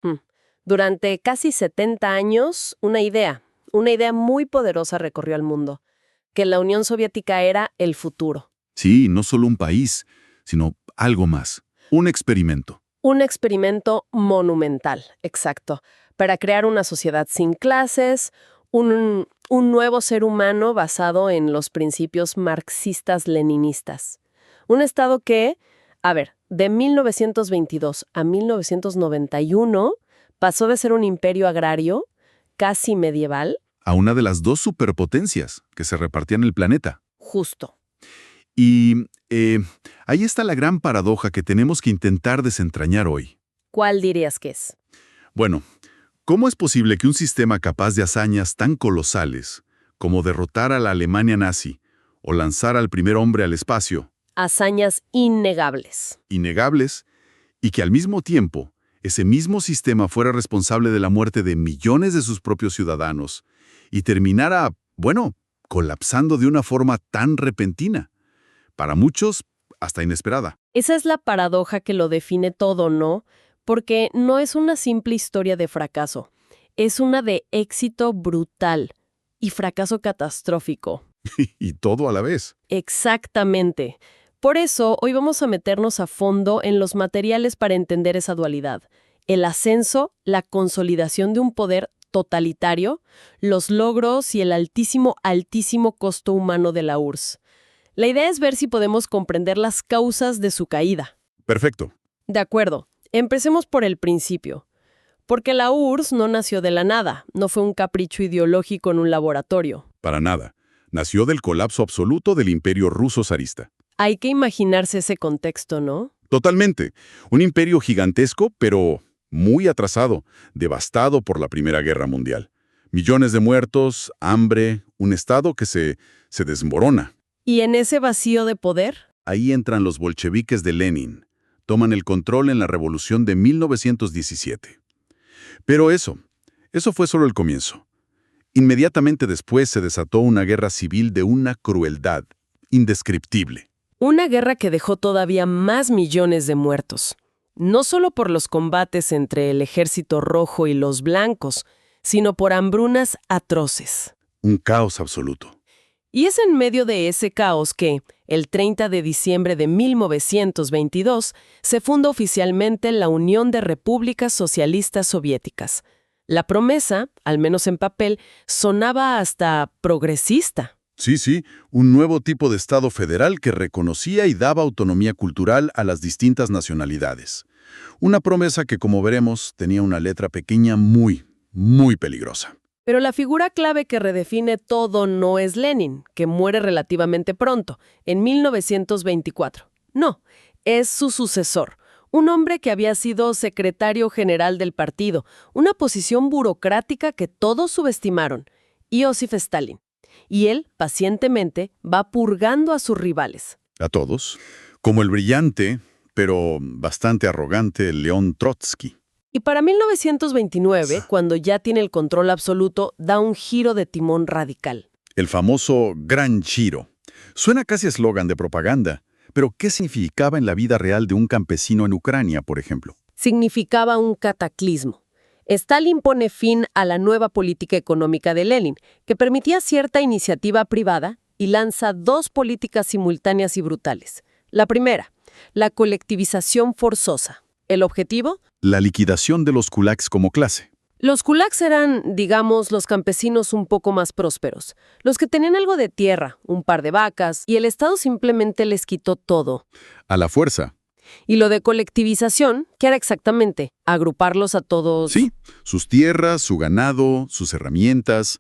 Mm. Durante casi 70 años, una idea muy poderosa recorrió al mundo, que la Unión Soviética era el futuro. Sí, no solo un país, sino algo más. Un experimento. Un experimento monumental, exacto, para crear una sociedad sin clases, un nuevo ser humano basado en los principios marxistas-leninistas. Un Estado que, a ver, de 1922 a 1991 pasó de ser un imperio agrario casi medieval, A una de las dos superpotencias que se repartían el planeta. justo. Y ahí está la gran paradoja que tenemos que intentar desentrañar hoy. ¿Cuál dirías que es? Bueno, ¿cómo es posible que un sistema capaz de hazañas tan colosales como derrotar a la Alemania nazi o lanzar al primer hombre al espacio, Hazañas innegables. innegables, y que al mismo tiempo ese mismo sistema fuera responsable de la muerte de millones de sus propios ciudadanos y terminara, bueno, colapsando de una forma tan repentina? Para muchos, hasta inesperada. Esa es la paradoja que lo define todo, ¿no? Porque no es una simple historia de fracaso, es una de éxito brutal y fracaso catastrófico. Y todo a la vez. Exactamente. Por eso, hoy vamos a meternos a fondo en los materiales para entender esa dualidad. El ascenso, la consolidación de un poder totalitario, los logros y el altísimo, altísimo costo humano de la URSS. La idea es ver si podemos comprender las causas de su caída. Perfecto. De acuerdo, empecemos por el principio. Porque la URSS no nació de la nada, no fue un capricho ideológico en un laboratorio. Para nada. Nació del colapso absoluto del imperio ruso zarista. Hay que imaginarse ese contexto, ¿no? Totalmente. Un imperio gigantesco, pero muy atrasado, devastado por la Primera Guerra Mundial. Millones de muertos, hambre, un estado que se desmorona. ¿Y en ese vacío de poder? Ahí entran los bolcheviques de Lenin. Toman el control en la revolución de 1917. Pero eso fue solo el comienzo. Inmediatamente después se desató una guerra civil de una crueldad indescriptible. Una guerra que dejó todavía más millones de muertos. No solo por los combates entre el ejército rojo y los blancos, sino por hambrunas atroces. Un caos absoluto. Y es en medio de ese caos que, el 30 de diciembre de 1922, se funda oficialmente la Unión de Repúblicas Socialistas Soviéticas. La promesa, al menos en papel, sonaba hasta progresista. Sí, un nuevo tipo de Estado federal que reconocía y daba autonomía cultural a las distintas nacionalidades. Una promesa que, como veremos, tenía una letra pequeña muy, muy peligrosa. Pero la figura clave que redefine todo no es Lenin, que muere relativamente pronto, en 1924. No, es su sucesor, un hombre que había sido secretario general del partido, una posición burocrática que todos subestimaron, Iósif Stalin. Y él, pacientemente, va purgando a sus rivales. A todos. Como el brillante, pero bastante arrogante León Trotsky. Y para 1929, cuando ya tiene el control absoluto, da un giro de timón radical. El famoso Gran Giro. Suena casi eslogan de propaganda, pero ¿qué significaba en la vida real de un campesino en Ucrania, por ejemplo? Significaba un cataclismo. Stalin pone fin a la nueva política económica de Lenin, que permitía cierta iniciativa privada, y lanza dos políticas simultáneas y brutales. La primera, la colectivización forzosa. ¿El objetivo? La liquidación de los kulaks como clase. Los kulaks eran, digamos, los campesinos un poco más prósperos, los que tenían algo de tierra, un par de vacas, y el Estado simplemente les quitó todo. A la fuerza. Y lo de colectivización, ¿qué era exactamente? ¿Agruparlos a todos? Sí, sus tierras, su ganado, sus herramientas.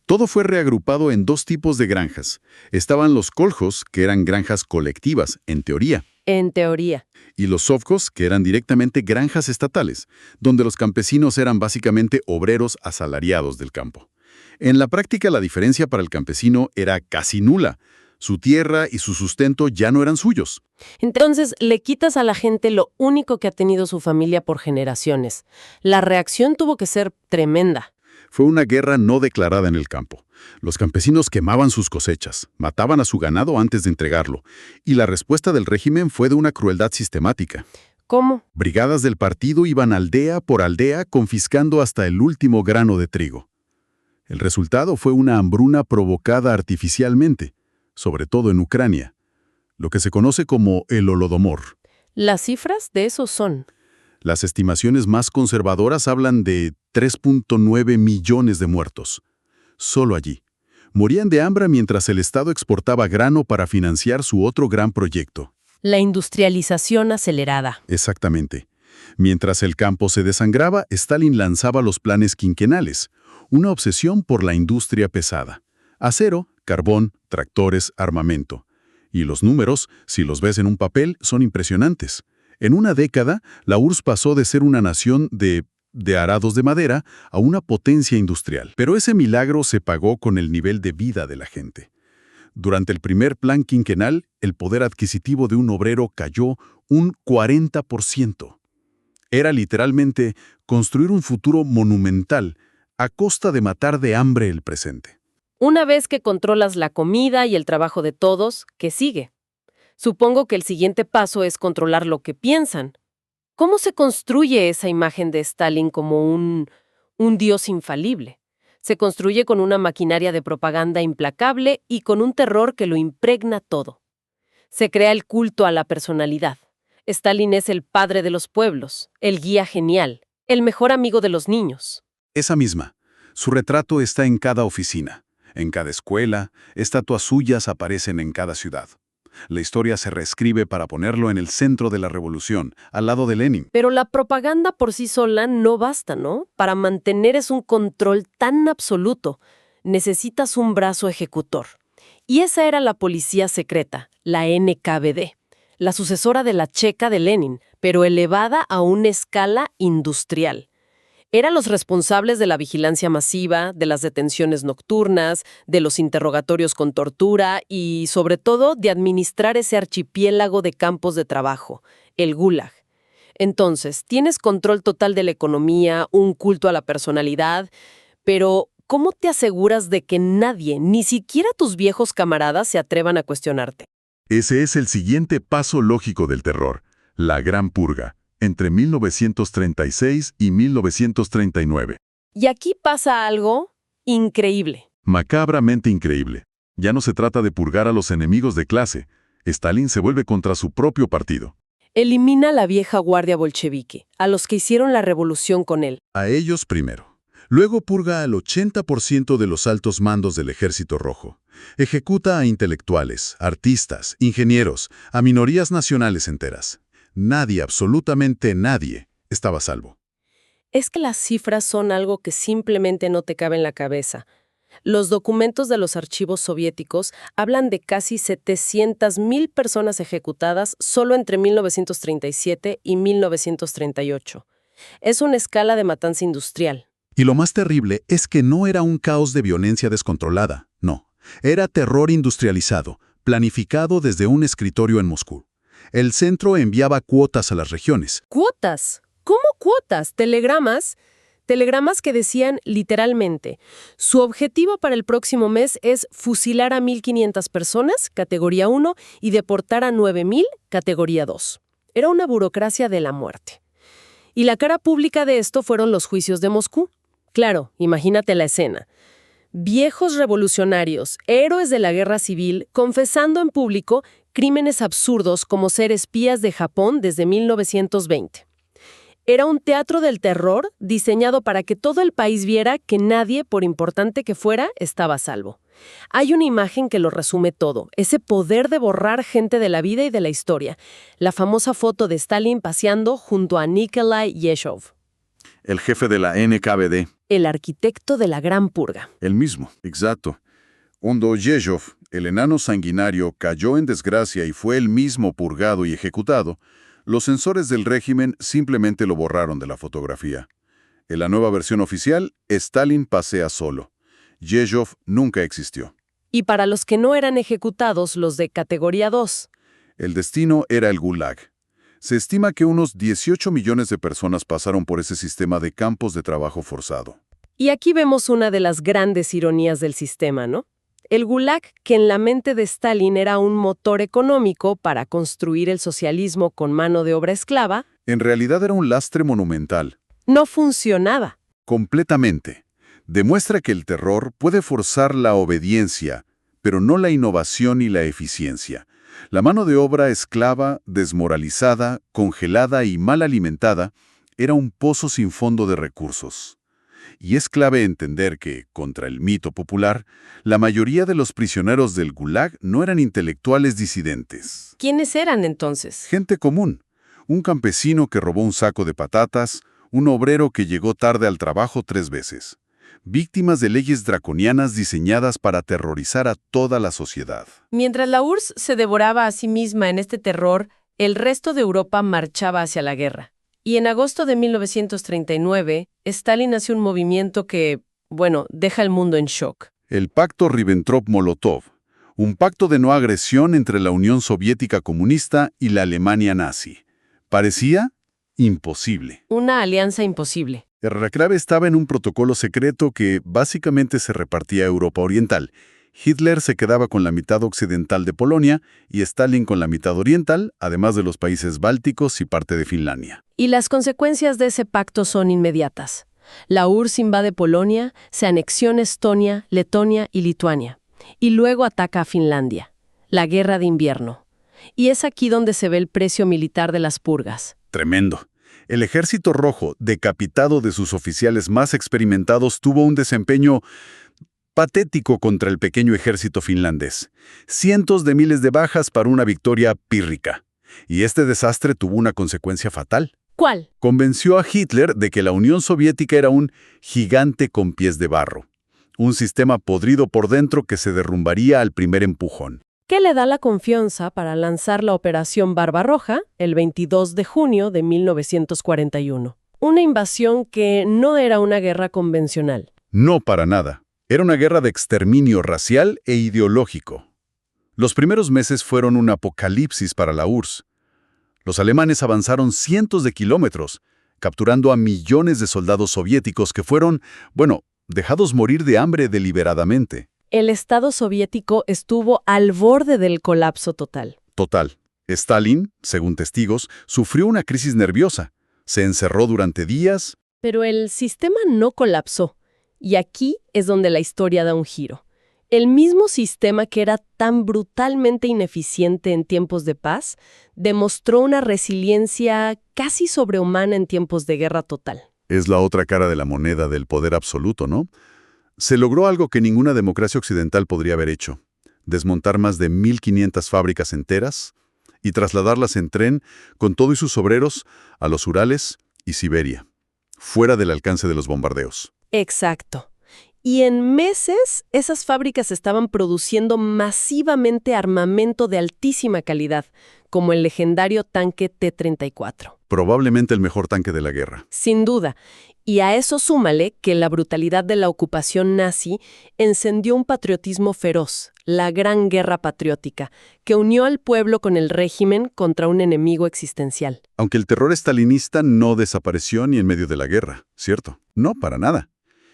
Todo fue reagrupado en dos tipos de granjas. Estaban los koljos, que eran granjas colectivas, en teoría. En teoría. Y los sovkhos, que eran directamente granjas estatales, donde los campesinos eran básicamente obreros asalariados del campo. En la práctica, la diferencia para el campesino era casi nula. Su tierra y su sustento ya no eran suyos. Entonces, le quitas a la gente lo único que ha tenido su familia por generaciones. La reacción tuvo que ser tremenda. Fue una guerra no declarada en el campo. Los campesinos quemaban sus cosechas, mataban a su ganado antes de entregarlo, y la respuesta del régimen fue de una crueldad sistemática. ¿Cómo? Brigadas del partido iban aldea por aldea confiscando hasta el último grano de trigo. El resultado fue una hambruna provocada artificialmente, sobre todo en Ucrania, lo que se conoce como el Holodomor. Las cifras de eso son. Las estimaciones más conservadoras hablan de 3.9 millones de muertos. Solo allí. Morían de hambre mientras el Estado exportaba grano para financiar su otro gran proyecto. La industrialización acelerada. Exactamente. Mientras el campo se desangraba, Stalin lanzaba los planes quinquenales, una obsesión por la industria pesada. Acero, carbón, tractores, armamento. Y los números, si los ves en un papel, son impresionantes. En una década, la URSS pasó de ser una nación de arados de madera a una potencia industrial. Pero ese milagro se pagó con el nivel de vida de la gente. Durante el primer plan quinquenal, el poder adquisitivo de un obrero cayó un 40%. Era literalmente construir un futuro monumental a costa de matar de hambre el presente. Una vez que controlas la comida y el trabajo de todos, ¿qué sigue? Supongo que el siguiente paso es controlar lo que piensan. ¿Cómo se construye esa imagen de Stalin como un dios infalible? Se construye con una maquinaria de propaganda implacable y con un terror que lo impregna todo. Se crea el culto a la personalidad. Stalin es el padre de los pueblos, el guía genial, el mejor amigo de los niños. Esa misma. Su retrato está en cada oficina, en cada escuela, estatuas suyas aparecen en cada ciudad. La historia se reescribe para ponerlo en el centro de la revolución, al lado de Lenin. Pero la propaganda por sí sola no basta, ¿no? Para mantener un control tan absoluto, necesitas un brazo ejecutor. Y esa era la policía secreta, la NKVD, la sucesora de la checa de Lenin, pero elevada a una escala industrial. Eran los responsables de la vigilancia masiva, de las detenciones nocturnas, de los interrogatorios con tortura y, sobre todo, de administrar ese archipiélago de campos de trabajo, el Gulag. Entonces, tienes control total de la economía, un culto a la personalidad, pero ¿cómo te aseguras de que nadie, ni siquiera tus viejos camaradas, se atrevan a cuestionarte? Ese es el siguiente paso lógico del terror, la Gran Purga, entre 1936 y 1939. Y aquí pasa algo increíble. Macabramente increíble. Ya no se trata de purgar a los enemigos de clase. Stalin se vuelve contra su propio partido. Elimina a la vieja guardia bolchevique, a los que hicieron la revolución con él. A ellos primero. Luego purga al 80% de los altos mandos del Ejército Rojo. Ejecuta a intelectuales, artistas, ingenieros, a minorías nacionales enteras. Nadie, absolutamente nadie, estaba a salvo. Es que las cifras son algo que simplemente no te cabe en la cabeza. Los documentos de los archivos soviéticos hablan de casi 700,000 personas ejecutadas solo entre 1937 y 1938. Es una escala de matanza industrial. Y lo más terrible es que no era un caos de violencia descontrolada, no. Era terror industrializado, planificado desde un escritorio en Moscú. El centro enviaba cuotas a las regiones. ¿Cuotas? ¿Cómo cuotas? ¿Telegramas? Telegramas que decían literalmente, su objetivo para el próximo mes es fusilar a 1,500 personas, categoría 1, y deportar a 9,000, categoría 2. Era una burocracia de la muerte. Y la cara pública de esto fueron los juicios de Moscú. Claro, imagínate la escena. Viejos revolucionarios, héroes de la guerra civil, confesando en público crímenes absurdos como ser espías de Japón desde 1920. Era un teatro del terror diseñado para que todo el país viera que nadie, por importante que fuera, estaba a salvo. Hay una imagen que lo resume todo, ese poder de borrar gente de la vida y de la historia. La famosa foto de Stalin paseando junto a Nikolai Yezhov. El jefe de la NKVD. El arquitecto de la Gran Purga. El mismo, exacto. Cuando Yezhov, el enano sanguinario, cayó en desgracia y fue él mismo purgado y ejecutado, los censores del régimen simplemente lo borraron de la fotografía. En la nueva versión oficial, Stalin pasea solo. Yezhov nunca existió. Y para los que no eran ejecutados, los de categoría 2. El destino era el Gulag. Se estima que unos 18 millones de personas pasaron por ese sistema de campos de trabajo forzado. Y aquí vemos una de las grandes ironías del sistema, ¿no? El Gulag, que en la mente de Stalin era un motor económico para construir el socialismo con mano de obra esclava, En realidad era un lastre monumental. No funcionaba. Completamente. Demuestra que el terror puede forzar la obediencia, pero no la innovación y la eficiencia. La mano de obra esclava, desmoralizada, congelada y mal alimentada era un pozo sin fondo de recursos. Y es clave entender que, contra el mito popular, la mayoría de los prisioneros del Gulag no eran intelectuales disidentes. ¿Quiénes eran entonces? Gente común. Un campesino que robó un saco de patatas, un obrero que llegó tarde al trabajo 3 veces. Víctimas de leyes draconianas diseñadas para aterrorizar a toda la sociedad. Mientras la URSS se devoraba a sí misma en este terror, el resto de Europa marchaba hacia la guerra. Y en agosto de 1939, Stalin hace un movimiento que, deja al mundo en shock. El pacto Ribbentrop-Molotov, un pacto de no agresión entre la Unión Soviética comunista y la Alemania nazi. Parecía imposible. Una alianza imposible. La clave estaba en un protocolo secreto que básicamente se repartía a Europa Oriental. Hitler se quedaba con la mitad occidental de Polonia y Stalin con la mitad oriental, además de los países bálticos y parte de Finlandia. Y las consecuencias de ese pacto son inmediatas. La URSS invade Polonia, se anexiona Estonia, Letonia y Lituania. Y luego ataca a Finlandia. La guerra de invierno. Y es aquí donde se ve el precio militar de las purgas. Tremendo. El Ejército Rojo, decapitado de sus oficiales más experimentados, tuvo un desempeño patético contra el pequeño ejército finlandés. Cientos de miles de bajas para una victoria pírrica. Y este desastre tuvo una consecuencia fatal. ¿Cuál? Convenció a Hitler de que la Unión Soviética era un gigante con pies de barro. Un sistema podrido por dentro que se derrumbaría al primer empujón. ¿Qué le da la confianza para lanzar la Operación Barbarroja el 22 de junio de 1941? Una invasión que no era una guerra convencional. No para nada. Era una guerra de exterminio racial e ideológico. Los primeros meses fueron un apocalipsis para la URSS. Los alemanes avanzaron cientos de kilómetros, capturando a millones de soldados soviéticos que fueron, dejados morir de hambre deliberadamente. El Estado soviético estuvo al borde del colapso total. Total. Stalin, según testigos, sufrió una crisis nerviosa. Se encerró durante días. Pero el sistema no colapsó. Y aquí es donde la historia da un giro. El mismo sistema que era tan brutalmente ineficiente en tiempos de paz, demostró una resiliencia casi sobrehumana en tiempos de guerra total. Es la otra cara de la moneda del poder absoluto, ¿no? Se logró algo que ninguna democracia occidental podría haber hecho. Desmontar más de 1.500 fábricas enteras y trasladarlas en tren con todo y sus obreros a los Urales y Siberia, fuera del alcance de los bombardeos. Exacto. Y en meses, esas fábricas estaban produciendo masivamente armamento de altísima calidad, como el legendario tanque T-34. Probablemente el mejor tanque de la guerra. Sin duda. Y a eso súmale que la brutalidad de la ocupación nazi encendió un patriotismo feroz, la Gran Guerra Patriótica, que unió al pueblo con el régimen contra un enemigo existencial. Aunque el terror estalinista no desapareció ni en medio de la guerra, ¿cierto? No, para nada.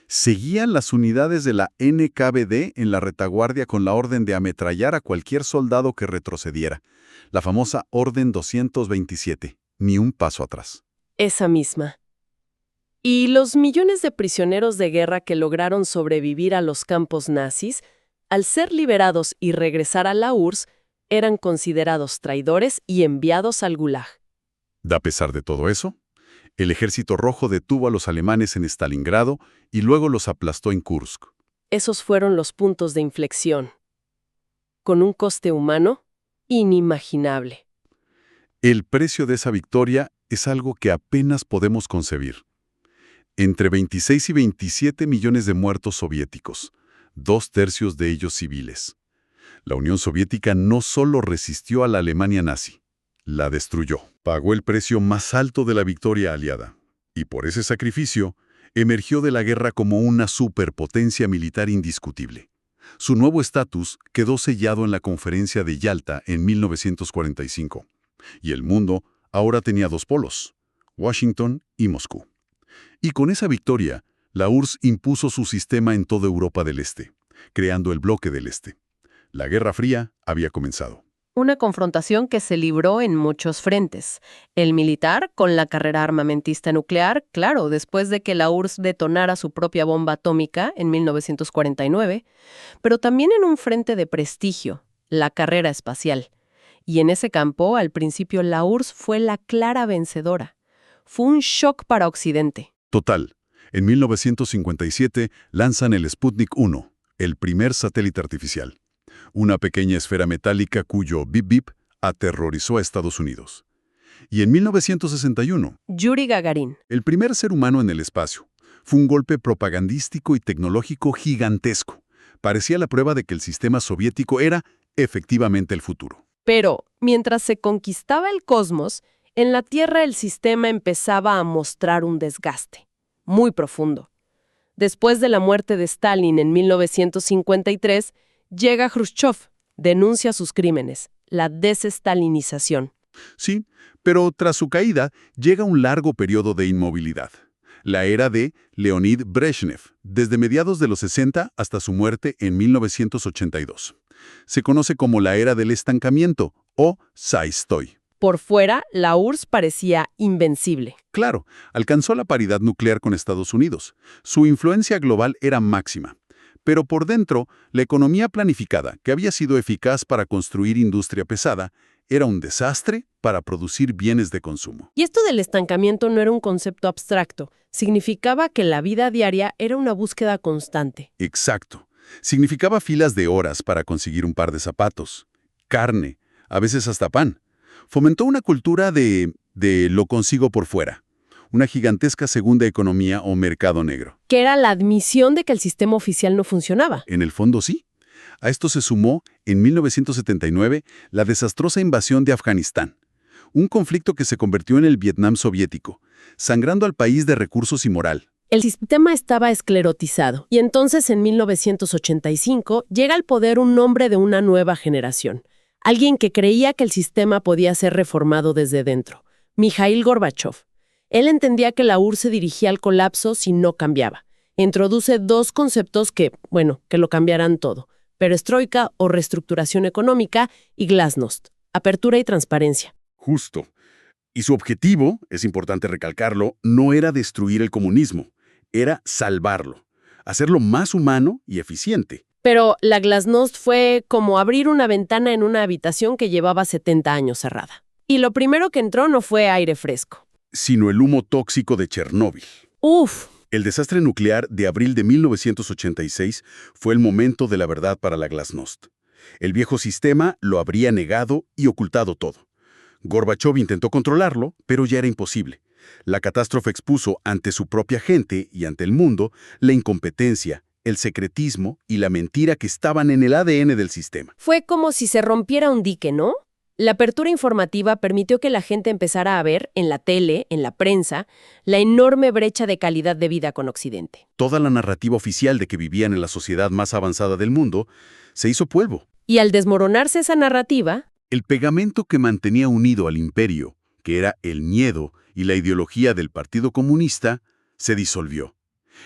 Seguían las unidades de la NKVD en la retaguardia con la orden de ametrallar a cualquier soldado que retrocediera. La famosa Orden 227. Ni un paso atrás. Esa misma. Y los millones de prisioneros de guerra que lograron sobrevivir a los campos nazis, al ser liberados y regresar a la URSS, eran considerados traidores y enviados al Gulag. A pesar de todo eso, el Ejército Rojo detuvo a los alemanes en Stalingrado y luego los aplastó en Kursk. Esos fueron los puntos de inflexión. Con un coste humano inimaginable. El precio de esa victoria es algo que apenas podemos concebir. Entre 26 y 27 millones de muertos soviéticos, 2/3 de ellos civiles. La Unión Soviética no solo resistió a la Alemania nazi, la destruyó. Pagó el precio más alto de la victoria aliada. Y por ese sacrificio, emergió de la guerra como una superpotencia militar indiscutible. Su nuevo estatus quedó sellado en la Conferencia de Yalta en 1945. Y el mundo ahora tenía 2 polos, Washington y Moscú. Y con esa victoria, la URSS impuso su sistema en toda Europa del Este, creando el bloque del Este. La Guerra Fría había comenzado. Una confrontación que se libró en muchos frentes. El militar, con la carrera armamentista nuclear, claro, después de que la URSS detonara su propia bomba atómica en 1949, pero también en un frente de prestigio, la carrera espacial. Y en ese campo, al principio, la URSS fue la clara vencedora. Fue un shock para Occidente. Total. En 1957 lanzan el Sputnik 1, el primer satélite artificial. Una pequeña esfera metálica cuyo bip bip aterrorizó a Estados Unidos. Y en 1961, Yuri Gagarin. el primer ser humano en el espacio. Fue un golpe propagandístico y tecnológico gigantesco. Parecía la prueba de que el sistema soviético era efectivamente el futuro. Pero, mientras se conquistaba el cosmos, en la Tierra el sistema empezaba a mostrar un desgaste muy profundo. Después de la muerte de Stalin en 1953, llega Khrushchev, denuncia sus crímenes, la desestalinización. Sí, pero tras su caída llega un largo periodo de inmovilidad. La era de Leonid Brezhnev, desde mediados de los 60 hasta su muerte en 1982. Se conoce como la era del estancamiento o Zaistoy. Por fuera, la URSS parecía invencible. Claro, alcanzó la paridad nuclear con Estados Unidos. Su influencia global era máxima. Pero por dentro, la economía planificada, que había sido eficaz para construir industria pesada, era un desastre para producir bienes de consumo. Y esto del estancamiento no era un concepto abstracto. Significaba que la vida diaria era una búsqueda constante. Exacto. Significaba filas de horas para conseguir un par de zapatos, carne, a veces hasta pan. Fomentó una cultura de lo consigo por fuera, una gigantesca segunda economía o mercado negro. Que era la admisión de que el sistema oficial no funcionaba. En el fondo sí. A esto se sumó, en 1979, la desastrosa invasión de Afganistán, un conflicto que se convirtió en el Vietnam soviético, sangrando al país de recursos y moral. El sistema estaba esclerotizado, y entonces en 1985 llega al poder un hombre de una nueva generación, alguien que creía que el sistema podía ser reformado desde dentro, Mikhail Gorbachev. Él entendía que la URSS se dirigía al colapso si no cambiaba. Introduce dos conceptos que lo cambiarán todo: perestroika o reestructuración económica y glasnost, apertura y transparencia. Justo. Y su objetivo, es importante recalcarlo, no era destruir el comunismo, era salvarlo, hacerlo más humano y eficiente. Pero la glasnost fue como abrir una ventana en una habitación que llevaba 70 años cerrada. Y lo primero que entró no fue aire fresco, Sino el humo tóxico de Chernóbil. ¡Uf! El desastre nuclear de abril de 1986 fue el momento de la verdad para la glasnost. El viejo sistema lo habría negado y ocultado todo. Gorbachev intentó controlarlo, pero ya era imposible. La catástrofe expuso ante su propia gente y ante el mundo la incompetencia, el secretismo y la mentira que estaban en el ADN del sistema. Fue como si se rompiera un dique, ¿no? La apertura informativa permitió que la gente empezara a ver, en la tele, en la prensa, la enorme brecha de calidad de vida con Occidente. Toda la narrativa oficial de que vivían en la sociedad más avanzada del mundo se hizo polvo. Y al desmoronarse esa narrativa, El pegamento que mantenía unido al imperio, que era el miedo y la ideología del Partido Comunista, se disolvió.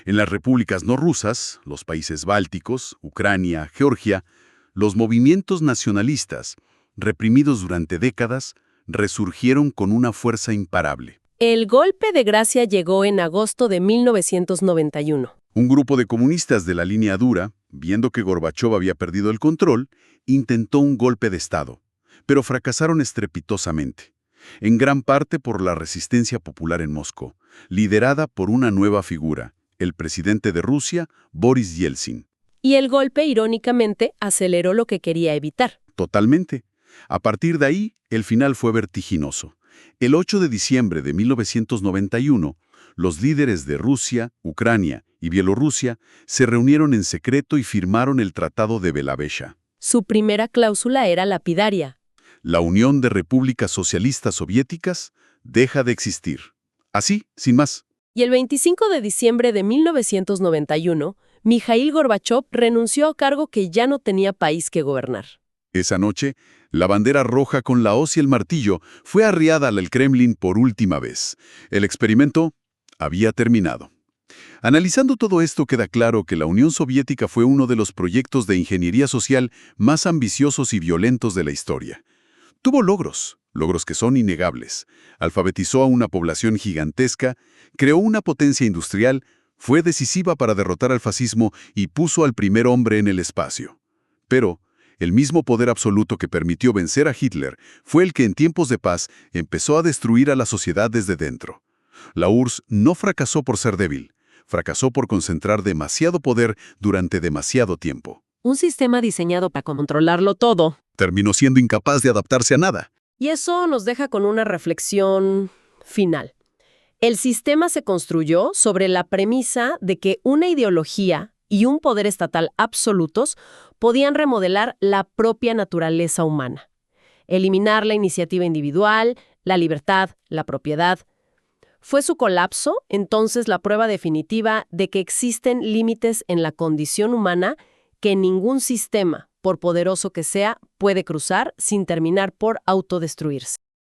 En las repúblicas no rusas, los países bálticos, Ucrania, Georgia, los movimientos nacionalistas, reprimidos durante décadas, resurgieron con una fuerza imparable. el golpe de gracia llegó en agosto de 1991. Un grupo de comunistas de la línea dura, viendo que Gorbachev había perdido el control, intentó un golpe de Estado, pero fracasaron estrepitosamente, en gran parte por la resistencia popular en Moscú, liderada por una nueva figura, el presidente de Rusia, Boris Yeltsin. Y el golpe, irónicamente, aceleró lo que quería evitar. Totalmente. A partir de ahí, el final fue vertiginoso. El 8 de diciembre de 1991, los líderes de Rusia, Ucrania y Bielorrusia se reunieron en secreto y firmaron el Tratado de Belavesha. Su primera cláusula era lapidaria. La Unión de Repúblicas Socialistas Soviéticas deja de existir. Así, sin más. Y el 25 de diciembre de 1991, Mikhail Gorbachev renunció a cargo que ya no tenía país que gobernar. Esa noche, la bandera roja con la hoz y el martillo fue arriada al Kremlin por última vez. El experimento había terminado. Analizando todo esto, queda claro que la Unión Soviética fue uno de los proyectos de ingeniería social más ambiciosos y violentos de la historia. Tuvo logros que son innegables. Alfabetizó a una población gigantesca, creó una potencia industrial, fue decisiva para derrotar al fascismo y puso al primer hombre en el espacio. Pero el mismo poder absoluto que permitió vencer a Hitler fue el que en tiempos de paz empezó a destruir a la sociedad desde dentro. La URSS no fracasó por ser débil, fracasó por concentrar demasiado poder durante demasiado tiempo. Un sistema diseñado para controlarlo todo. Terminó siendo incapaz de adaptarse a nada. Y eso nos deja con una reflexión final. El sistema se construyó sobre la premisa de que una ideología y un poder estatal absolutos podían remodelar la propia naturaleza humana, eliminar la iniciativa individual, la libertad, la propiedad. Fue su colapso, entonces, la prueba definitiva de que existen límites en la condición humana que ningún sistema, por poderoso que sea, puede cruzar sin terminar por autodestruirse.